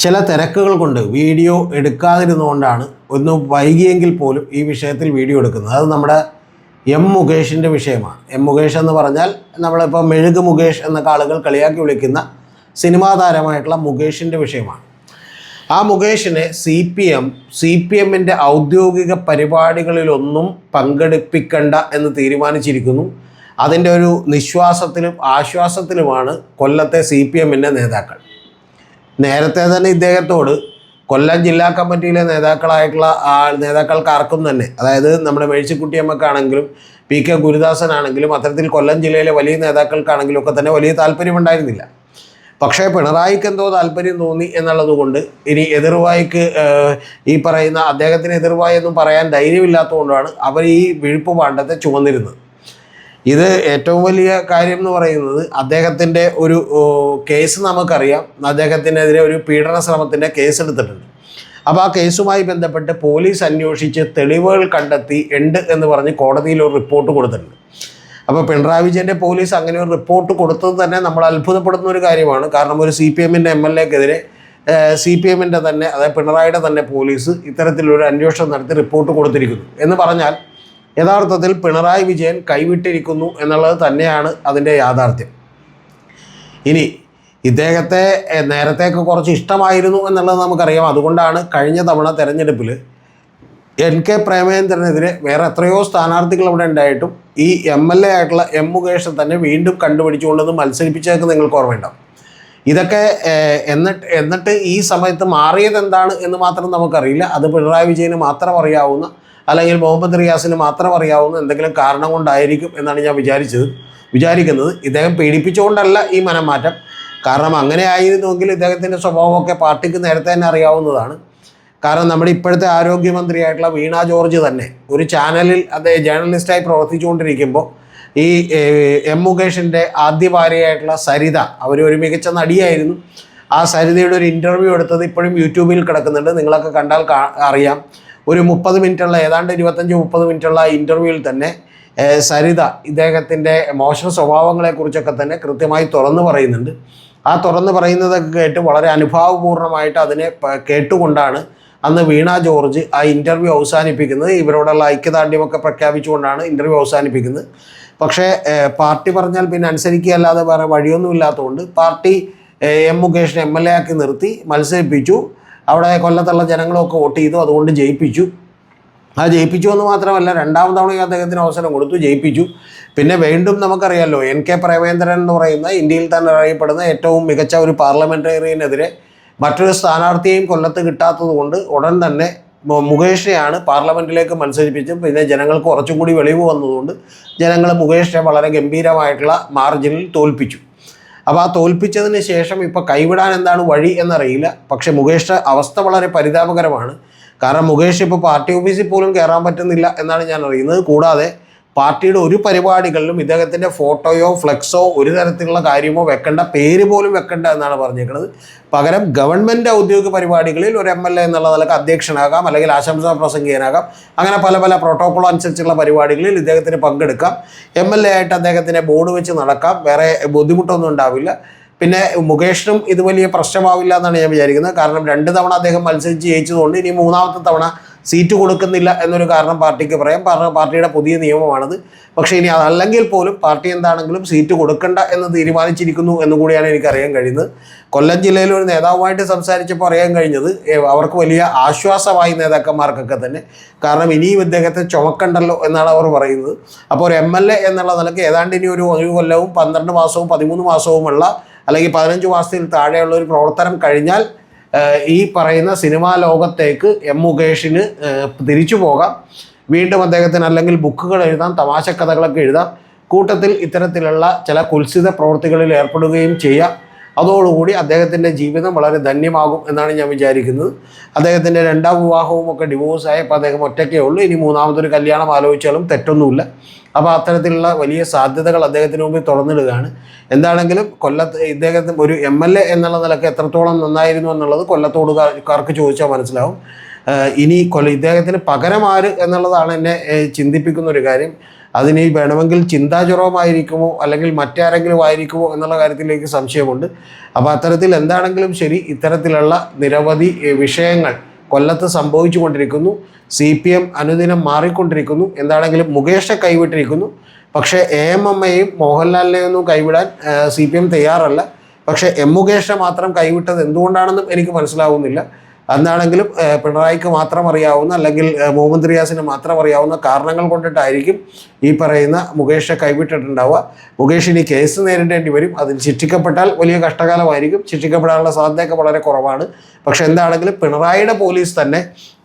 ചില തിരക്കുകൾ കൊണ്ട് വീഡിയോ എടുക്കാതിരുന്നുകൊണ്ടാണ് ഒന്ന് വൈകിയെങ്കിൽ പോലും ഈ വിഷയത്തിൽ വീഡിയോ എടുക്കുന്നത്. അത് നമ്മുടെ മുകേഷിൻ്റെ വിഷയമാണ്. മുകേഷ് എന്ന് പറഞ്ഞാൽ നമ്മളിപ്പോൾ മെഴുക് മുകേഷ് എന്നൊക്കെ ആളുകൾ കളിയാക്കി വിളിക്കുന്ന സിനിമാ താരമായിട്ടുള്ള മുകേഷിൻ്റെ വിഷയമാണ്. ആ മുകേഷിനെ സി പി എമ്മിൻ്റെ ഔദ്യോഗിക പരിപാടികളിലൊന്നും പങ്കെടുപ്പിക്കണ്ട എന്ന് തീരുമാനിച്ചിരിക്കുന്നു. അതിൻ്റെ ഒരു നിശ്വാസത്തിലും ആശ്വാസത്തിലുമാണ് കൊല്ലത്തെ CPMൻ്റെ നേതാക്കൾ. നേരത്തെ തന്നെ ഇദ്ദേഹത്തോട് കൊല്ലം ജില്ലാ കമ്മിറ്റിയിലെ നേതാക്കളായിട്ടുള്ള നേതാക്കൾക്ക് ആർക്കും തന്നെ, അതായത് നമ്മുടെ മേഴ്സിക്കുട്ടിയമ്മക്കാണെങ്കിലും PK ഗുരുദാസനാണെങ്കിലും അത്തരത്തിൽ കൊല്ലം ജില്ലയിലെ വലിയ നേതാക്കൾക്കാണെങ്കിലും ഒക്കെ തന്നെ വലിയ താല്പര്യമുണ്ടായിരുന്നില്ല. പക്ഷേ പിണറായിക്ക് എന്തോ താല്പര്യം തോന്നി എന്നുള്ളത് കൊണ്ട് ഇനി എതിർവായിക്ക് ഈ പറയുന്ന അദ്ദേഹത്തിന് എതിർവായി എന്നും പറയാൻ ധൈര്യമില്ലാത്തതുകൊണ്ടാണ് അവർ ഈ വിഴുപ്പ് പാണ്ഡത്തെ ചുമന്നിരുന്നത്. ഇത് ഏറ്റവും വലിയ കാര്യം എന്ന് പറയുന്നത് അദ്ദേഹത്തിൻ്റെ ഒരു കേസ് നമുക്കറിയാം. അദ്ദേഹത്തിനെതിരെ ഒരു പീഡന ശ്രമത്തിൻ്റെ കേസ് എടുത്തിട്ടുണ്ട്. അപ്പോൾ ആ കേസുമായി ബന്ധപ്പെട്ട് പോലീസ് അന്വേഷിച്ച് തെളിവുകൾ കണ്ടെത്തി ഉണ്ട് എന്ന് പറഞ്ഞ് കോടതിയിൽ ഒരു റിപ്പോർട്ട് കൊടുത്തിട്ടുണ്ട്. അപ്പോൾ പിണറായി വിജയൻ്റെ പോലീസ് അങ്ങനെ ഒരു റിപ്പോർട്ട് കൊടുത്തത് തന്നെ നമ്മൾ അത്ഭുതപ്പെടുന്ന ഒരു കാര്യമാണ്. കാരണം ഒരു CPMൻ്റെ MLAക്കെതിരെ CPMൻ്റെ തന്നെ, അതായത് പിണറായിയുടെ തന്നെ പോലീസ് ഇത്തരത്തിലൊരു അന്വേഷണം നടത്തി റിപ്പോർട്ട് കൊടുത്തിരിക്കുന്നു എന്ന് പറഞ്ഞാൽ യഥാർത്ഥത്തിൽ പിണറായി വിജയൻ കൈവിട്ടിരിക്കുന്നു എന്നുള്ളത് തന്നെയാണ് അതിൻ്റെ യാഥാർത്ഥ്യം. ഇനി ഇദ്ദേഹത്തെ നേരത്തേക്ക് കുറച്ച് ഇഷ്ടമായിരുന്നു എന്നുള്ളത് നമുക്കറിയാം. അതുകൊണ്ടാണ് കഴിഞ്ഞ തവണ തെരഞ്ഞെടുപ്പിൽ NK പ്രേമചന്ദ്രനെതിരെ വേറെ എത്രയോ സ്ഥാനാർത്ഥികൾ ഇവിടെ ഉണ്ടായിട്ടും ഈ MLA ആയിട്ടുള്ള മുകേഷ് തന്നെ വീണ്ടും കണ്ടുപിടിച്ചുകൊണ്ടത് മത്സരിപ്പിച്ചതൊക്കെ നിങ്ങൾക്ക് ഓർമ്മയുണ്ടാവും. ഇതൊക്കെ എന്നിട്ട് ഈ സമയത്ത് മാറിയത് എന്താണ് എന്ന് മാത്രം നമുക്കറിയില്ല. അത് പിണറായി വിജയന് മാത്രം അറിയാവുന്ന, അല്ലെങ്കിൽ മുഹമ്മദ് റിയാസിന് മാത്രം അറിയാവുന്ന എന്തെങ്കിലും കാരണം കൊണ്ടായിരിക്കും എന്നാണ് ഞാൻ വിചാരിക്കുന്നത്. ഇദ്ദേഹം പീഡിപ്പിച്ചുകൊണ്ടല്ല ഈ മനംമാറ്റം. കാരണം അങ്ങനെ ആയിരുന്നുവെങ്കിൽ ഇദ്ദേഹത്തിൻ്റെ സ്വഭാവമൊക്കെ പാർട്ടിക്ക് നേരത്തെ തന്നെ അറിയാവുന്നതാണ്. കാരണം നമ്മുടെ ഇപ്പോഴത്തെ ആരോഗ്യമന്ത്രിയായിട്ടുള്ള വീണ ജോർജ് തന്നെ ഒരു ചാനലിൽ അദ്ദേഹം ജേർണലിസ്റ്റായി പ്രവർത്തിച്ചുകൊണ്ടിരിക്കുമ്പോൾ ഈ മുകേഷിൻ്റെ ആദ്യ ഭാര്യയായിട്ടുള്ള സരിത, ഒരു മികച്ച നടിയായിരുന്നു. ആ സരിതയുടെ ഒരു ഇൻ്റർവ്യൂ എടുത്തത് ഇപ്പോഴും യൂട്യൂബിൽ കിടക്കുന്നുണ്ട്. നിങ്ങളൊക്കെ കണ്ടാൽ അറിയാം. ഒരു 30 മിനിറ്റുള്ള, ഏതാണ്ട് 25-30 മിനിറ്റുള്ള ഇൻ്റർവ്യൂവിൽ തന്നെ സരിത ഇദ്ദേഹത്തിൻ്റെ മോശം സ്വഭാവങ്ങളെക്കുറിച്ചൊക്കെ തന്നെ കൃത്യമായി തുറന്നു പറയുന്നുണ്ട്. ആ തുറന്നു പറയുന്നതൊക്കെ കേട്ട് വളരെ അനുഭാവപൂർണ്ണമായിട്ട് അതിനെ കേട്ടുകൊണ്ടാണ് അന്ന് വീണ ജോർജ് ആ ഇൻ്റർവ്യൂ അവസാനിപ്പിക്കുന്നത്. ഇവരോടുള്ള ഐക്യദാർഢ്യമൊക്കെ പ്രഖ്യാപിച്ചുകൊണ്ടാണ് ഇൻ്റർവ്യൂ അവസാനിപ്പിക്കുന്നത്. പക്ഷേ പാർട്ടി പറഞ്ഞാൽ പിന്നെ അനുസരിക്കുകയല്ലാതെ വേറെ വഴിയൊന്നും ഇല്ലാത്തതുകൊണ്ട് പാർട്ടി മുകേഷിനെ MLA ആക്കി നിർത്തി മത്സരിപ്പിച്ചു. അവിടെ കൊല്ലത്തുള്ള ജനങ്ങളൊക്കെ വോട്ട് ചെയ്തു, അതുകൊണ്ട് ജയിപ്പിച്ചു. ജയിപ്പിച്ചു എന്ന് മാത്രമല്ല, രണ്ടാം തവണ അദ്ദേഹത്തിന് അവസരം കൊടുത്തു, ജയിപ്പിച്ചു. പിന്നെ വീണ്ടും നമുക്കറിയാമല്ലോ, NK പ്രേമചന്ദ്രൻ എന്ന് പറയുന്ന ഇന്ത്യയിൽ തന്നെ അറിയപ്പെടുന്ന ഏറ്റവും മികച്ച ഒരു പാർലമെൻറ്റേറിയനെതിരെ മറ്റൊരു സ്ഥാനാർത്ഥിയെയും കൊല്ലത്ത് കിട്ടാത്തത് കൊണ്ട് ഉടൻ തന്നെ മുകേഷിനെയാണ് പാർലമെൻറ്റിലേക്ക് മത്സരിപ്പിച്ചും. പിന്നെ ജനങ്ങൾക്ക് കുറച്ചും കൂടി വെളിവ് വന്നതുകൊണ്ട് ജനങ്ങൾ മുകേഷിനെ വളരെ ഗംഭീരമായിട്ടുള്ള മാർജിനിൽ തോൽപ്പിച്ചു. അപ്പോൾ ആ തോൽപ്പിച്ചതിന് ശേഷം ഇപ്പോൾ കൈവിടാൻ എന്താണ് വഴി എന്നറിയില്ല. പക്ഷേ മുകേഷിൻ്റെ അവസ്ഥ വളരെ പരിതാപകരമാണ്. കാരണം മുകേഷ് ഇപ്പോൾ പാർട്ടി ഓഫീസിൽ പോലും കയറാൻ പറ്റുന്നില്ല എന്നാണ് ഞാൻ അറിയുന്നത്. കൂടാതെ പാർട്ടിയുടെ ഒരു പരിപാടികളിലും ഇദ്ദേഹത്തിൻ്റെ ഫോട്ടോയോ ഫ്ലെക്സോ ഒരു തരത്തിലുള്ള കാര്യമോ വെക്കേണ്ട, പേര് പോലും വെക്കേണ്ട എന്നാണ് പറഞ്ഞേക്കുന്നത്. പകരം ഗവൺമെൻറ് ഔദ്യോഗിക പരിപാടികളിൽ ഒരു MLA എന്നുള്ള നിലക്ക് അധ്യക്ഷനാകാം, അല്ലെങ്കിൽ ആശംസാ പ്രസംഗികനാകാം. അങ്ങനെ പല പ്രോട്ടോക്കോൾ അനുസരിച്ചുള്ള പരിപാടികളിൽ ഇദ്ദേഹത്തിന് പങ്കെടുക്കാം. MLA ആയിട്ട് അദ്ദേഹത്തിനെ ബോർഡ് വെച്ച് നടക്കാം. വേറെ ബുദ്ധിമുട്ടൊന്നും ഉണ്ടാവില്ല. പിന്നെ മുകേഷിനും ഇത് വലിയ പ്രശ്നമാവില്ല എന്നാണ് ഞാൻ വിചാരിക്കുന്നത്. കാരണം 2 തവണ അദ്ദേഹം മത്സരിച്ച് ജയിച്ചതുകൊണ്ട് ഇനി 3ാമത്തെ തവണ സീറ്റ് കൊടുക്കുന്നില്ല എന്നൊരു കാരണം പാർട്ടിക്ക് പറയാം. പാർട്ടിയുടെ പുതിയ നിയമമാണത്. പക്ഷേ ഇനി അതല്ലെങ്കിൽ പോലും പാർട്ടി എന്താണെങ്കിലും സീറ്റ് കൊടുക്കണ്ട എന്ന് തീരുമാനിച്ചിരിക്കുന്നു എന്നുകൂടിയാണ് എനിക്കറിയാൻ കഴിയുന്നത്. കൊല്ലം ജില്ലയിൽ ഒരു നേതാവുമായിട്ട് സംസാരിച്ചപ്പോൾ അറിയാൻ കഴിഞ്ഞത് അവർക്ക് വലിയ ആശ്വാസമായി നേതാക്കന്മാർക്കൊക്കെ തന്നെ. കാരണം ഇനിയും ഇദ്ദേഹത്തെ ചുമക്കണ്ടല്ലോ എന്നാണ് അവർ പറയുന്നത്. അപ്പോൾ ഒരു MLA എന്നുള്ള നിലയ്ക്ക് ഏതാണ്ട് ഇനി ഒരു കൊല്ലവും 12 മാസവും 13 മാസവുമുള്ള, അല്ലെങ്കിൽ 15 മാസത്തിൽ താഴെയുള്ള ഒരു പ്രവർത്തനം കഴിഞ്ഞാൽ ഈ പറയുന്ന സിനിമാ ലോകത്തേക്ക് മുകേഷിന് തിരിച്ചു പോകാം. വീണ്ടും അദ്ദേഹത്തിന് അല്ലെങ്കിൽ ബുക്കുകൾ എഴുതാം, തമാശക്കഥകളൊക്കെ എഴുതാം. കൂട്ടത്തിൽ ഇത്തരത്തിലുള്ള ചില കുൽസിത പ്രവൃത്തികളിൽ ഏർപ്പെടുകയും ചെയ്യാം. അതോടുകൂടി അദ്ദേഹത്തിൻ്റെ ജീവിതം വളരെ ധന്യമാകും എന്നാണ് ഞാൻ വിചാരിക്കുന്നത്. അദ്ദേഹത്തിൻ്റെ 2ാം വിവാഹവും ഒക്കെ ഡിവോഴ്സായി. അപ്പോൾ അദ്ദേഹം ഒറ്റയ്ക്കേ ഉള്ളൂ. ഇനി 3ാമതൊരു കല്യാണം ആലോചിച്ചാലും തെറ്റൊന്നുമില്ല. അപ്പോൾ അത്തരത്തിലുള്ള വലിയ സാധ്യതകൾ അദ്ദേഹത്തിന് മുമ്പിൽ തുറന്നിടുകയാണ്. എന്താണെങ്കിലും ഇദ്ദേഹത്തിന് ഒരു MLA എന്നുള്ള നിലക്ക് എത്രത്തോളം നന്നായിരുന്നു എന്നുള്ളത് കൊല്ലത്തോടുകാർക്ക് ചോദിച്ചാൽ മനസ്സിലാവും. ഇനി ഇദ്ദേഹത്തിന് പകരം ആര് എന്നുള്ളതാണ് എന്നെ ചിന്തിപ്പിക്കുന്ന ഒരു കാര്യം. അതിന് വേണമെങ്കിൽ ചിന്താചുറവുമായിരിക്കുമോ അല്ലെങ്കിൽ മറ്റാരെങ്കിലും ആയിരിക്കുമോ എന്നുള്ള കാര്യത്തിലേക്ക് സംശയമുണ്ട്. അപ്പോൾ അത്തരത്തിൽ എന്താണെങ്കിലും ശരി, ഇത്തരത്തിലുള്ള നിരവധി വിഷയങ്ങൾ കൊല്ലത്ത് സംഭവിച്ചു കൊണ്ടിരിക്കുന്നു. CPM അനുദിനം മാറിക്കൊണ്ടിരിക്കുന്നു. എന്താണെങ്കിലും മുകേഷെ കൈവിട്ടിരിക്കുന്നു. പക്ഷേ AMMയെയും മോഹൻലാലിനെയും ഒന്നും കൈവിടാൻ CPM തയ്യാറല്ല. പക്ഷേ മുകേഷെ മാത്രം കൈവിട്ടത് എന്തുകൊണ്ടാണെന്നും എനിക്ക് മനസ്സിലാവുന്നില്ല. എന്താണെങ്കിലും പിണറായിക്ക് മാത്രം അറിയാവുന്ന, അല്ലെങ്കിൽ മുഹമ്മദ് റിയാസിന് മാത്രം അറിയാവുന്ന കാരണങ്ങൾ കൊണ്ടിട്ടായിരിക്കും ഈ പറയുന്ന മുകേഷെ കൈവിട്ടിട്ടുണ്ടാവുക. മുകേഷ് ഇനി കേസ് നേരിടേണ്ടി വരും. അതിൽ ശിക്ഷിക്കപ്പെട്ടാൽ വലിയ കഷ്ടകാലമായിരിക്കും. ശിക്ഷിക്കപ്പെടാനുള്ള സാധ്യതയൊക്കെ വളരെ കുറവാണ്. പക്ഷെ എന്താണെങ്കിലും പിണറായിയുടെ പോലീസ് തന്നെ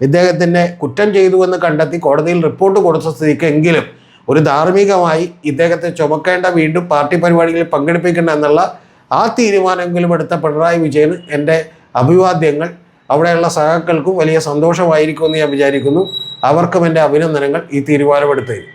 ഇദ്ദേഹത്തിൻ്റെ കുറ്റം ചെയ്തുവെന്ന് കണ്ടെത്തി കോടതിയിൽ റിപ്പോർട്ട് കൊടുത്ത സ്ഥിതിക്കെങ്കിലും ഒരു ധാർമ്മികമായി ഇദ്ദേഹത്തെ ചുമക്കേണ്ട, വീണ്ടും പാർട്ടി പരിപാടികളിൽ പങ്കെടുപ്പിക്കേണ്ട എന്നുള്ള ആ തീരുമാനമെങ്കിലും എടുത്ത പിണറായി വിജയന് എൻ്റെ അഭിവാദ്യങ്ങൾ. അവിടെയുള്ള സഹാക്കൾക്കും വലിയ സന്തോഷമായിരിക്കുമെന്ന് ഞാൻ വിചാരിക്കുന്നു. അവർക്കും എൻ്റെ അഭിനന്ദനങ്ങൾ ഈ തീരുമാനമെടുത്തതിൽ.